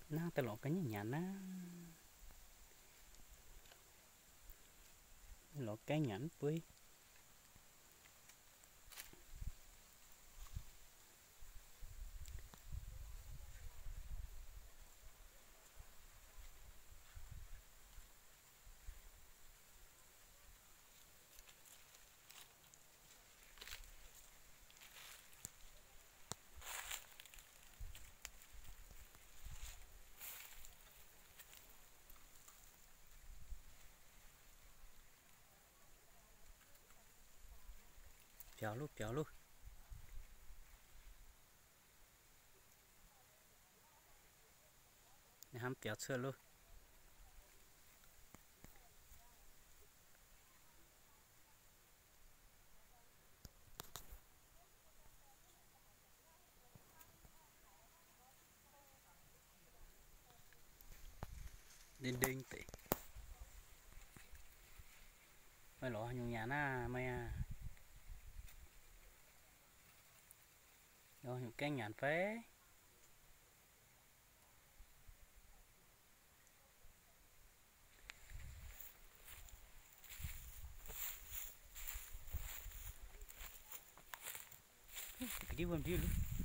nó tao lộ cái nhà nó lộ cái nhẫn với chào luôn ham kéo xưa luôn đinh đinh tị mày lộ nhung nhà na mày à rồi cái nhàn phế cái gì luôn